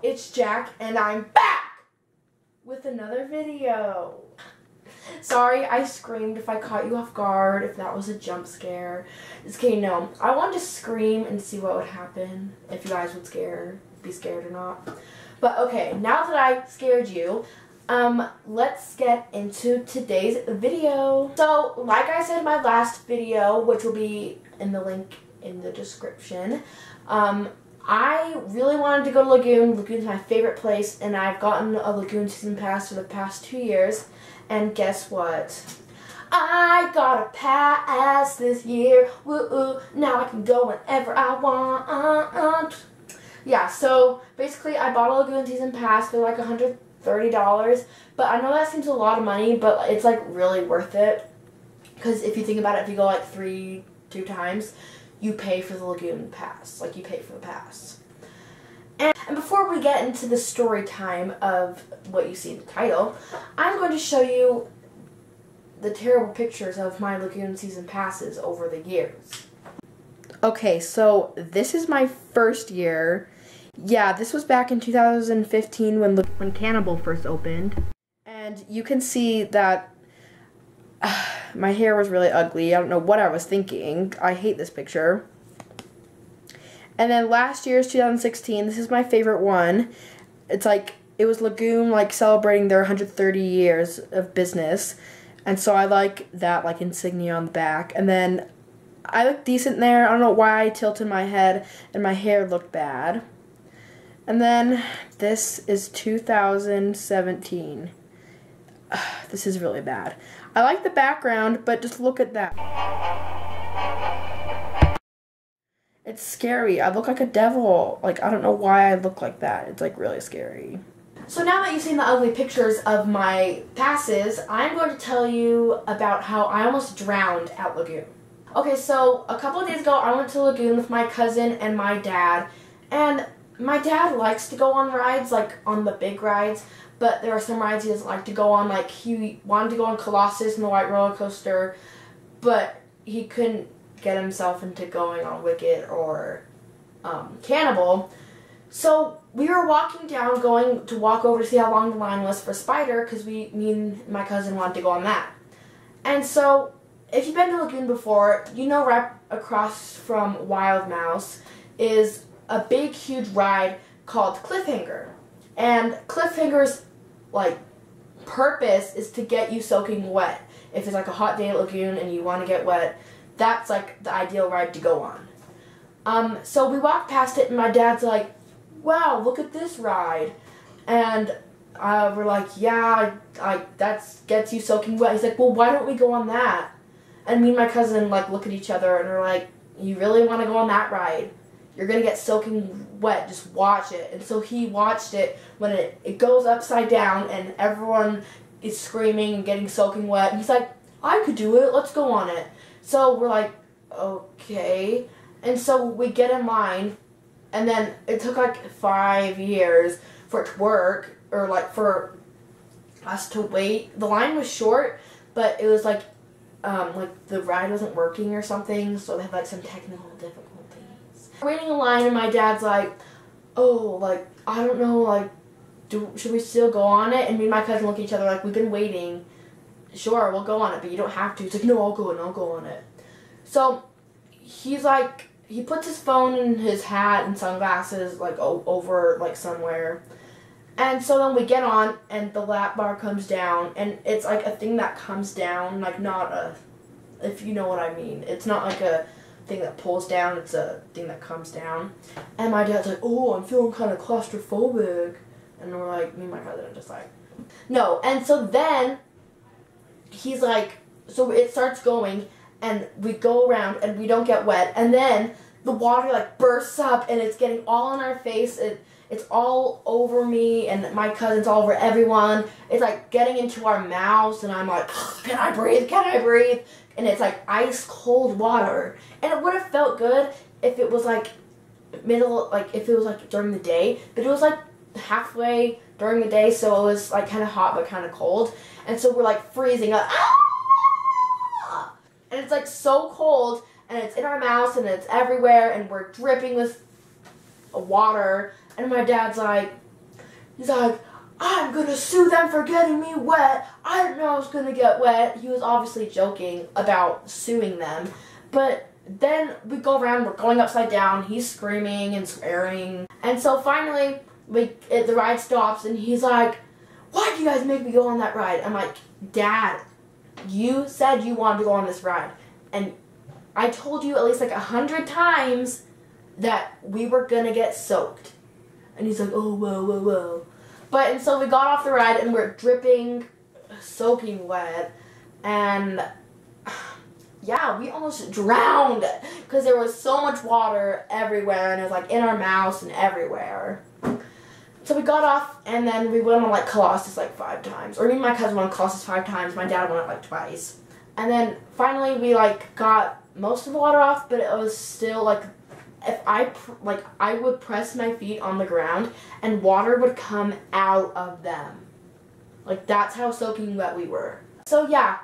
it's Jack, and I'm back with another video. Sorry, I screamed if I caught you off guard, if that was a jump scare. Just kidding, no. I wanted to scream and see what would happen, if you guys would be scared or not. But okay, now that I scared you, let's get into today's video. So, like I said in my last video, which will be in the link in the description, I really wanted to go to Lagoon. Lagoon's my favorite place, and I've gotten a Lagoon Season Pass for the past 2 years. And guess what? I got a pass this year. Woo-oo. Now I can go whenever I want. Yeah, so basically I bought a Lagoon Season Pass for like $130. But I know that seems a lot of money, but it's like really worth it. Because if you think about it, if you go like two times, you pay for the Lagoon Pass. Like, you pay for the pass. And before we get into the story time of what you see in the title, I'm going to show you the terrible pictures of my Lagoon Season Passes over the years. Okay, so this is my first year. Yeah, this was back in 2015 when Cannibal first opened. And you can see that my hair was really ugly. I don't know what I was thinking. I hate this picture. And then last year's 2016, this is my favorite one. It's like, it was Lagoon like celebrating their 130 years of business. And so I like that like insignia on the back. And then I look decent there. I don't know why I tilted my head and my hair looked bad. And then this is 2017. This is really bad. I like the background, but just look at that. It's scary. I look like a devil. Like, I don't know why I look like that. It's like really scary. So now that you've seen the ugly pictures of my passes, I'm going to tell you about how I almost drowned at Lagoon. Okay, so a couple of days ago, I went to Lagoon with my cousin and my dad. And my dad likes to go on rides, like on the big rides. But there are some rides he doesn't like to go on. Like, he wanted to go on Colossus and the White Roller Coaster, but he couldn't get himself into going on Wicked or Cannibal. So we were walking down, going to walk over to see how long the line was for Spider, because me and my cousin wanted to go on that. And so, if you've been to Lagoon before, you know right across from Wild Mouse is a big, huge ride called Cliffhanger. And Cliffhanger's like purpose is to get you soaking wet. If it's like a hot day at Lagoon and you want to get wet, that's like the ideal ride to go on. So we walked past it and my dad's like, wow, look at this ride. And we're like, yeah, that gets you soaking wet. He's like, well, why don't we go on that? And me and my cousin like look at each other and we're like, you really want to go on that ride? You're going to get soaking wet, just watch it. And so he watched it when it goes upside down and everyone is screaming and getting soaking wet. And he's like, I could do it, let's go on it. So we're like, okay. And so we get in line, and then it took like 5 years for it to work, or like for us to wait. The line was short, but it was like the ride wasn't working or something, so they had like some technical difficulties. We're waiting in line and my dad's like, oh, like, I don't know, like, should we still go on it? And me and my cousin look at each other like, we've been waiting. Sure, we'll go on it, but you don't have to. He's like, no, I'll go on it. So, he's like, he puts his phone in his hat and sunglasses, like, over, like, somewhere. And so then we get on, and the lap bar comes down, and it's like a thing that comes down, like, not a, if you know what I mean. It's not like a thing that pulls down, it's a thing that comes down. And my dad's like, oh, I'm feeling kind of claustrophobic. And we're like, me and my cousin are just like, no. And so then he's like, so it starts going and we go around and we don't get wet, and then the water like bursts up and it's getting all on our face. It's all over me and my cousin's all over everyone. It's like getting into our mouths and I'm like, can I breathe? Can I breathe? And it's like ice cold water. And it would have felt good if it was like if it was like during the day, but it was like halfway during the day, so it was like kind of hot but kind of cold. And so we're like freezing up. And it's like so cold and it's in our mouths and it's everywhere and we're dripping with water. And my dad's like, He's like, I'm gonna sue them for getting me wet. I didn't know I was gonna get wet. He was obviously joking about suing them. But then we go around, we're going upside down, he's screaming and swearing. And so finally, the ride stops and he's like, why'd you guys make me go on that ride? I'm like, Dad, you said you wanted to go on this ride. And I told you at least like 100 times that we were gonna get soaked. And he's like, oh, whoa, whoa, whoa. And so we got off the ride and we're dripping, soaking wet, and yeah, we almost drowned because there was so much water everywhere and it was like in our mouths and everywhere. So we got off and then we went on like Colossus like 5 times. Or me and my cousin went on Colossus 5 times, my dad went like twice. And then finally we like got most of the water off, but it was still like, if I would press my feet on the ground and water would come out of them. Like, that's how soaking wet we were. So yeah,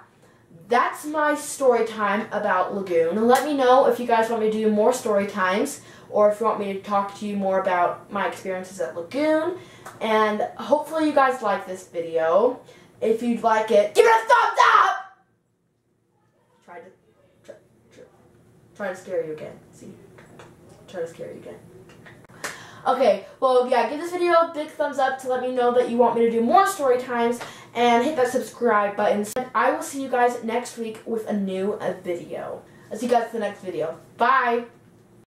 that's my story time about Lagoon. Let me know if you guys want me to do more story times or if you want me to talk to you more about my experiences at Lagoon. And hopefully you guys like this video. If you'd like it, give it a thumbs up! Try to scare you again. See? Try to scare you again. Okay, well, yeah, give this video a big thumbs up to let me know that you want me to do more story times, and hit that subscribe button. And I will see you guys next week with a new video. I'll see you guys in the next video. Bye!